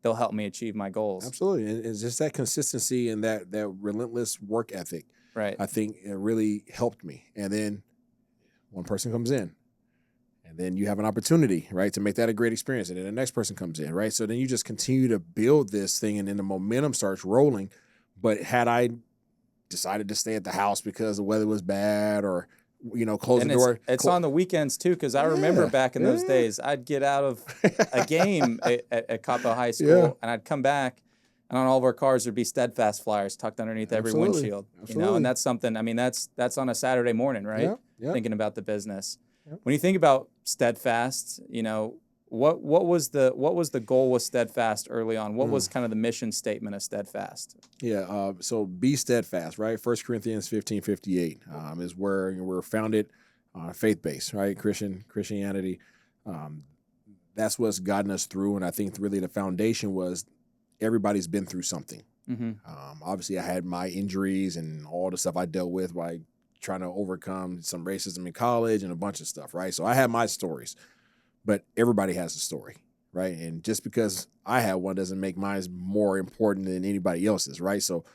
A: they'll help me achieve my goals.
B: Absolutely. And it's just that consistency and that relentless work ethic.
A: Right.
B: I think it really helped me. And then one person comes in. And then you have an opportunity, right, to make that a great experience. And then the next person comes in, right? So then you just continue to build this thing, and then the momentum starts rolling. But had I decided to stay at the house because the weather was bad, or, close
A: And
B: the door.
A: it's on the weekends too, because I remember back in those days, I'd get out of a game at Coppell High School, and I'd come back, and on all of our cars there'd be Steadfast flyers tucked underneath every windshield. And that's something. I mean, that's on a Saturday morning, right?
B: Yeah.
A: Thinking about the business.
B: Yep.
A: When you think about Steadfast, what was the goal with Steadfast early on? What was kind of the mission statement of Steadfast?
B: Yeah, so be steadfast, right? 1 Corinthians 15:58 is where we're founded, faith-based, right? Christianity. That's what's gotten us through, and I think really the foundation was everybody's been through something.
A: Mm-hmm.
B: Obviously, I had my injuries and all the stuff I dealt with by trying to overcome some racism in college and a bunch of stuff, right? So I had my stories, but everybody has a story, right? And just because I had one doesn't make mine more important than anybody else's, right? So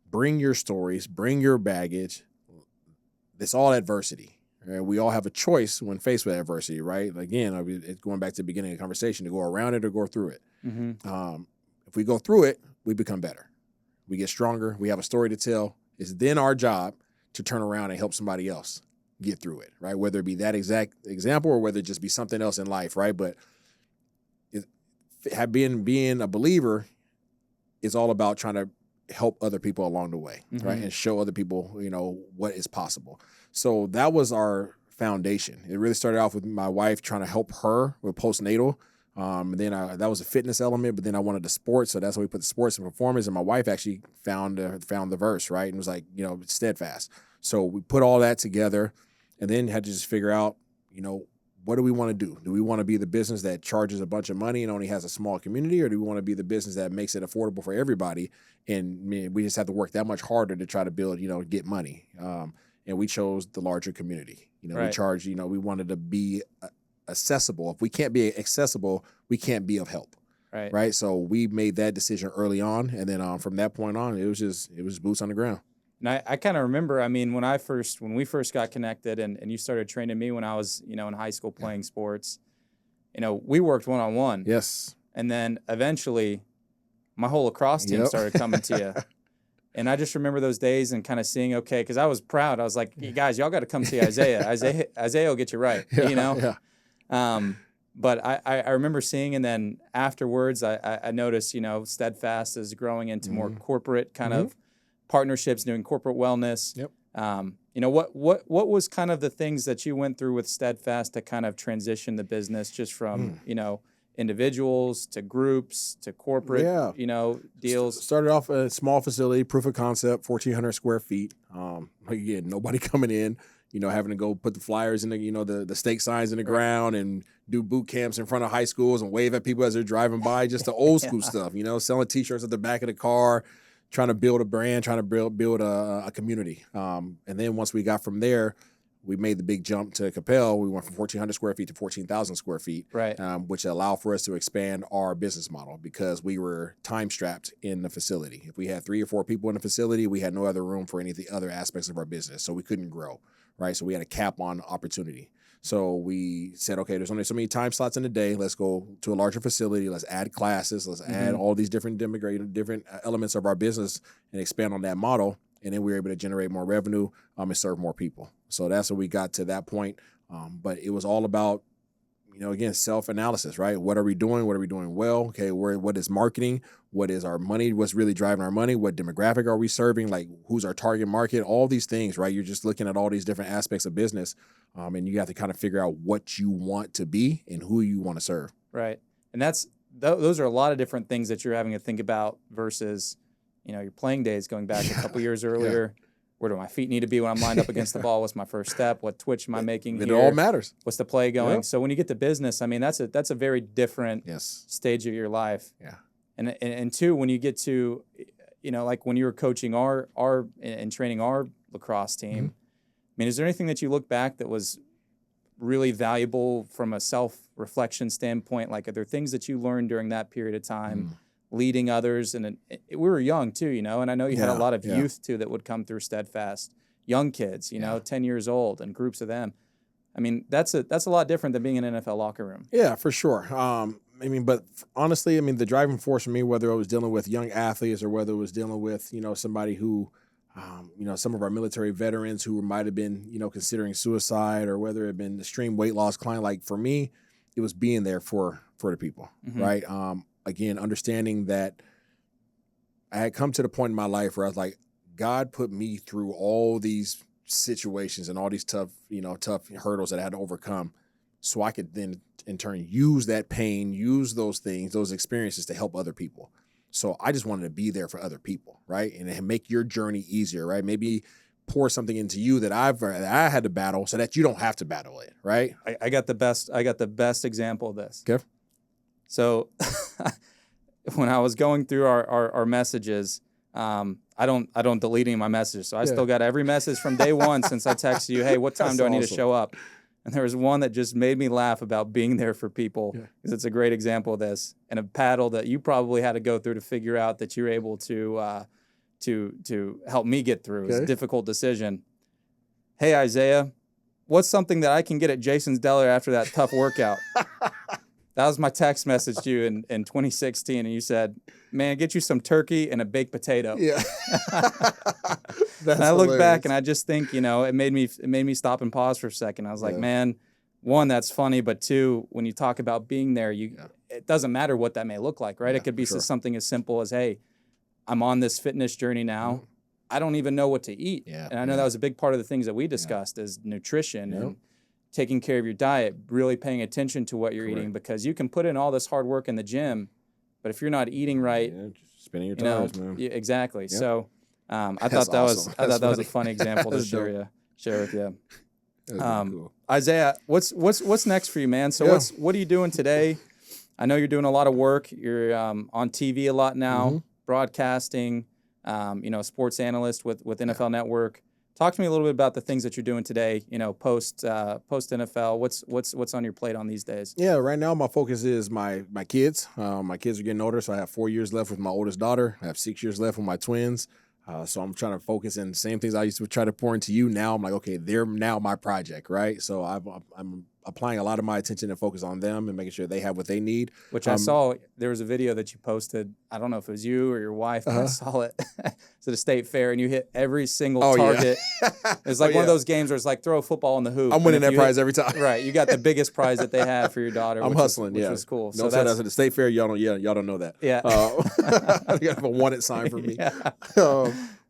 B: bring your stories, bring your baggage. It's all adversity. Right? We all have a choice when faced with adversity, right? Again, it's going back to the beginning of the conversation, to go around it or go through it.
A: Mm-hmm.
B: If we go through it, we become better. We get stronger. We have a story to tell. It's then our job to turn around and help somebody else get through it, right? Whether it be that exact example or whether it just be something else in life, right? But being a believer is all about trying to help other people along the way, right? And show other people, what is possible. So that was our foundation. It really started off with my wife trying to help her with postnatal. And then that was a fitness element, but then I wanted the sports, so that's why we put the sports and performance. And my wife actually found the verse, right, and was like, steadfast. So we put all that together, and then had to just figure out, what do we want to do? Do we want to be the business that charges a bunch of money and only has a small community, or do we want to be the business that makes it affordable for everybody? And we just have to work that much harder to try to build, get money. And we chose the larger community.
A: Right.
B: We charged, we wanted to be accessible. If we can't be accessible, we can't be of help. Right. So we made that decision early on. And then from that point on, it was boots on the ground.
A: And I kind of remember, when we first got connected and you started training me when I was, in high school playing sports, we worked one-on-one.
B: Yes.
A: And then eventually my whole lacrosse team started coming to you. And I just remember those days and kind of seeing, okay, because I was proud. I was like, hey, guys, y'all got to come see Isaiah. Isaiah will get you right,
B: Yeah.
A: But I remember seeing, and then afterwards I noticed, Steadfast is growing into more corporate kind of partnerships, doing corporate wellness.
B: Yep.
A: What was kind of the things that you went through with Steadfast to kind of transition the business just from, individuals to groups to corporate, deals?
B: Started off a small facility, proof of concept, 1,400 square feet. Again, nobody coming in, having to go put the flyers in the stake signs in the ground and do boot camps in front of high schools and wave at people as they're driving by, just the old school stuff, selling T-shirts at the back of the car, trying to build a brand, trying to build a community. And then once we got from there, we made the big jump to Capel. We went from 1,400 square feet to 14,000 square feet,
A: Right.
B: Which allowed for us to expand our business model because we were time strapped in the facility. If we had 3 or 4 people in the facility, we had no other room for any of the other aspects of our business. So we couldn't grow, right? So we had a cap on opportunity. So we said, okay, there's only so many time slots in the day. Let's go to a larger facility. Let's add classes. Let's add all these different different elements of our business and expand on that model. And then we were able to generate more revenue and serve more people. So that's when we got to that point. But it was all about, again, self-analysis, right? What are we doing? What are we doing well? Okay, what is marketing? What is our money? What's really driving our money? What demographic are we serving? Like, who's our target market? All these things, right? You're just looking at all these different aspects of business, and you have to kind of figure out what you want to be and who you want to serve.
A: Right. And those are a lot of different things that you're having to think about versus, your playing days going back a couple years earlier. Yeah. Where do my feet need to be when I'm lined up against the ball? What's my first step? What twitch am I making here?
B: It all matters.
A: What's the play going? Yep. So when you get to business, I mean, that's a very different stage of your life.
B: Yeah.
A: And two, when you get to, like when you were coaching our and training our lacrosse team, I mean, is there anything that you look back that was really valuable from a self-reflection standpoint? Like, are there things that you learned during that period of time? Leading others, and we were young too, and I know you had a lot of youth too that would come through Steadfast, young kids, 10 years old, and groups of them. I mean, that's a lot different than being in an NFL locker room.
B: Yeah, for sure. But honestly, the driving force for me, whether I was dealing with young athletes or whether it was dealing with, somebody who, some of our military veterans who might have been, considering suicide, or whether it had been extreme weight loss client, like for me, it was being there for the people, right? Again, understanding that I had come to the point in my life where I was like, God put me through all these situations and all these tough hurdles that I had to overcome, so I could then in turn use that pain, use those things, those experiences to help other people. So I just wanted to be there for other people, right? And make your journey easier, right? Maybe pour something into you that I had to battle so that you don't have to battle it, right?
A: I got the best example of this.
B: Okay.
A: So when I was going through our messages, I don't delete any of my messages. So I still got every message from day one since I texted you, hey, what time do I need to show up? And there was one that just made me laugh about being there for people, because it's a great example of this, and a paddle that you probably had to go through to figure out that you're able to help me get through. It's a difficult decision. Hey, Isaiah, what's something that I can get at Jason's Deli after that tough workout? That was my text message to you in 2016, and you said, man, get you some turkey and a baked potato.
B: Yeah.
A: And I look back and I just think, it made me stop and pause for a second. I was like, man, one, that's funny, but two, when you talk about being there, it doesn't matter what that may look like, right? It could be something as simple as, hey, I'm on this fitness journey now. I don't even know what to eat. Yeah. And I know that was a big part of the things that we discussed is nutrition and taking care of your diet, really paying attention to what you're eating, because you can put in all this hard work in the gym, but if you're not eating right,
B: just spending your tires, man.
A: Exactly. Yep. So I thought that was a funny example to share with you. Cool. Isaiah, what's next for you, man? So what are you doing today? I know you're doing a lot of work. You're on TV a lot now, broadcasting. Sports analyst with NFL Network. Talk to me a little bit about the things that you're doing today, post NFL. What's on your plate on these days?
B: Yeah, right now my focus is my kids. My kids are getting older, so I have 4 years left with my oldest daughter. I have 6 years left with my twins. So I'm trying to focus in the same things I used to try to pour into you. Now I'm like, okay, they're now my project, right? So I'm applying a lot of my attention and focus on them and making sure they have what they need.
A: Which I saw, there was a video that you posted. I don't know if it was you or your wife, but I saw it. It's at a state fair, and you hit every single target. Yeah. It's like one of those games where it's like throw a football in the hoop.
B: I'm winning that prize every time.
A: Right. You got the biggest prize that they had for your daughter.
B: I'm hustling,
A: which was cool.
B: Don't say that's at the state fair. Y'all don't know that.
A: Yeah.
B: You have a wanted sign for me.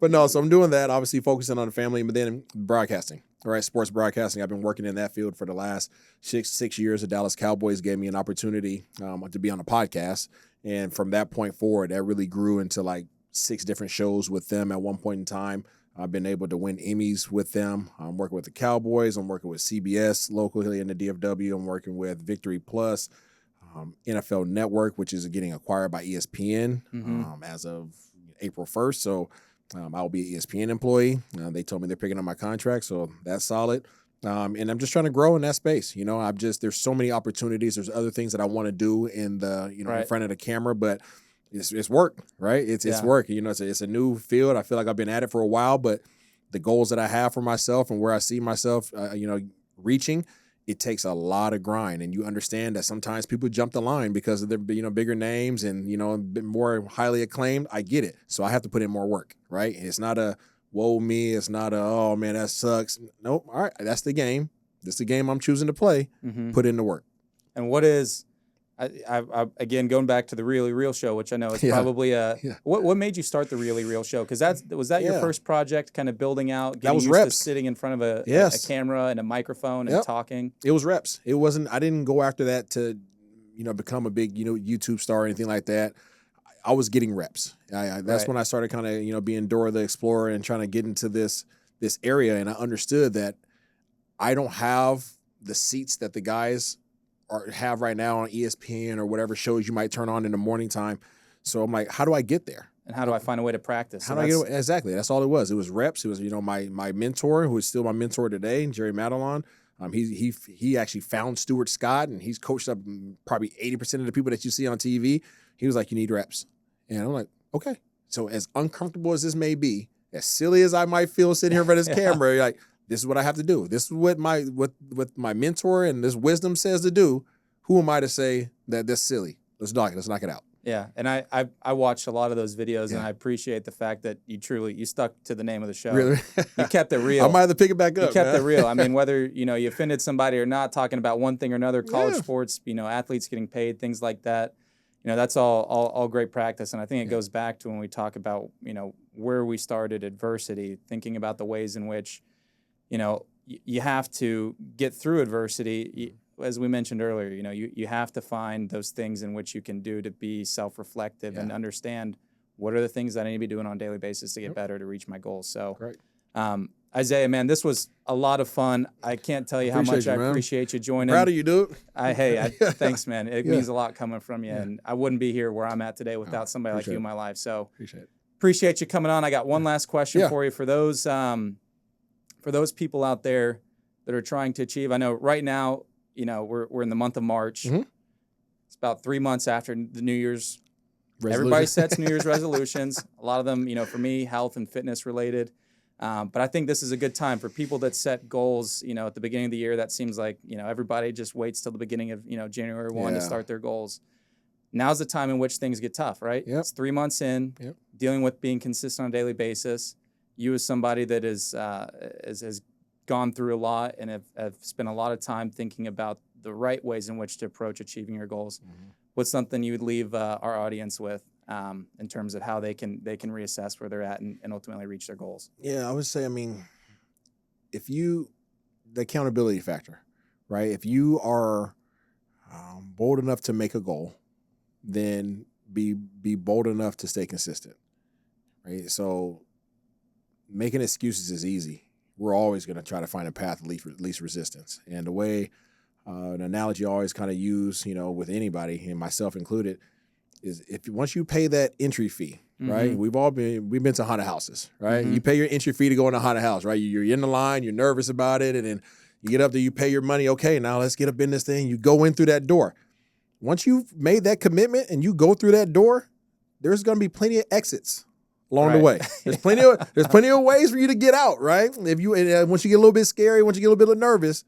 B: But no, so I'm doing that, obviously focusing on the family, but then broadcasting, all right, sports broadcasting. I've been working in that field for the last six years. The Dallas Cowboys gave me an opportunity to be on a podcast. And from that point forward, that really grew into like 6 different shows with them at one point in time. I've been able to win Emmys with them. I'm working with the Cowboys. I'm working with CBS locally in the DFW. I'm working with Victory Plus, NFL Network, which is getting acquired by ESPN as of April 1st. So I'll be an ESPN employee. They told me they're picking up my contract, so that's solid. And I'm just trying to grow in that space. You know, there's so many opportunities. There's other things that I want to do in the, you know, in front of the camera, but it's work, right? It's work. You know, it's a new field. I feel like I've been at it for a while, but the goals that I have for myself and where I see myself, you know, reaching, it takes a lot of grind. And you understand that sometimes people jump the line because of their, you know, bigger names and, you know, a bit more highly acclaimed. I get it. So I have to put in more work, right? It's not a woe me. It's not a, oh man, that sucks. Nope. All right. That's the game. That's the game I'm choosing to play. Put in the work.
A: And what is, I again, going back to the Really Real show, which I know is probably what made you start the Really Real show? Because was that your first project, kind of building out, getting used to sitting in front of a camera and a microphone and talking?
B: It was reps. It wasn't, I didn't go after that to, you know, become a big, you know, YouTube star or anything like that. I was getting reps. That's when I started kind of, you know, being Dora the Explorer and trying to get into this area. And I understood that I don't have the seats that the guys have right now on ESPN or whatever shows you might turn on in the morning time. So I'm like, how do I get there?
A: And how do I find a way to practice?
B: How do I get exactly? That's all it was. It was reps. It was, you know, my mentor, who is still my mentor today, Jerry Madelon. He actually found Stuart Scott, and he's coached up probably 80% of the people that you see on TV. He was like, you need reps. And I'm like, okay. So as uncomfortable as this may be, as silly as I might feel sitting here in front of this camera, you're like, this is what I have to do. This is what my mentor and this wisdom says to do. Who am I to say that that's silly? Let's knock it out.
A: Yeah, and I watched a lot of those videos, and I appreciate the fact that you stuck to the name of the show.
B: Really?
A: You kept it real.
B: I might have to pick it back up.
A: You kept it real. I mean, whether, you know, you offended somebody or not, talking about one thing or another, college sports, you know, athletes getting paid, things like that. You know, that's all great practice. And I think it goes back to when we talk about, you know, where we started adversity, thinking about the ways in which, you know, you have to get through adversity. As we mentioned earlier, you know, you have to find those things in which you can do to be self-reflective and understand what are the things that I need to be doing on a daily basis to get better, to reach my goals. So, Isaiah, man, this was a lot of fun. I can't tell you how much I appreciate you joining.
B: Proud of you, dude.
A: Thanks, man. It means a lot coming from you, and I wouldn't be here where I'm at today without somebody like you in my life. So appreciate you coming on. I got one last question for you for those people out there that are trying to achieve. I know right now, you know, we're in the month of March. It's about 3 months after the New Year's. Everybody sets New Year's resolutions. A lot of them, you know, for me, health and fitness related. But I think this is a good time for people that set goals, you know, at the beginning of the year. That seems like, you know, everybody just waits till the beginning of, you know, January 1 to start their goals. Now's the time in which things get tough, right? It's 3 months in, dealing with being consistent on a daily basis. You as somebody that has gone through a lot and have spent a lot of time thinking about the right ways in which to approach achieving your goals. What's something you would leave our audience with in terms of how they can reassess where they're at and ultimately reach their goals?
B: Yeah, I would say, I mean, the accountability factor, right? If you are bold enough to make a goal, then be bold enough to stay consistent, right? So making excuses is easy. We're always going to try to find a path of least resistance. And the way, an analogy I always kind of use, you know, with anybody, and myself included, is once you pay that entry fee, right? We've been to haunted houses, right? You pay your entry fee to go in a haunted house, right? You're in the line, you're nervous about it, and then you get up there, you pay your money. Okay, now let's get up in this thing. You go in through that door. Once you've made that commitment and you go through that door, there's going to be plenty of exits along the way. There's plenty of ways for you to get out, right? If you once you get a little bit scary, once you get a little bit nervous,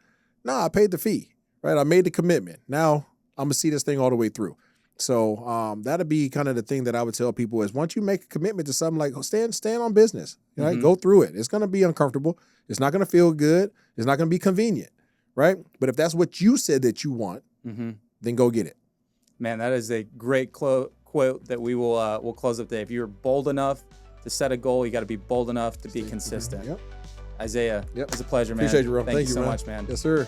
B: I paid the fee, right? I made the commitment. Now I'm gonna see this thing all the way through. So that'd be kind of the thing that I would tell people is once you make a commitment to something, like stand on business, right? Go through it. It's gonna be uncomfortable. It's not gonna feel good. It's not gonna be convenient, right? But if that's what you said that you want, then go get it.
A: Man, that is a great quote that we will we'll close up today. If you're bold enough to set a goal, you got to be bold enough to be consistent. Isaiah, it was a pleasure, man.
B: Appreciate you, bro.
A: Thank you so
B: man.
A: much, man.
B: Yes, sir.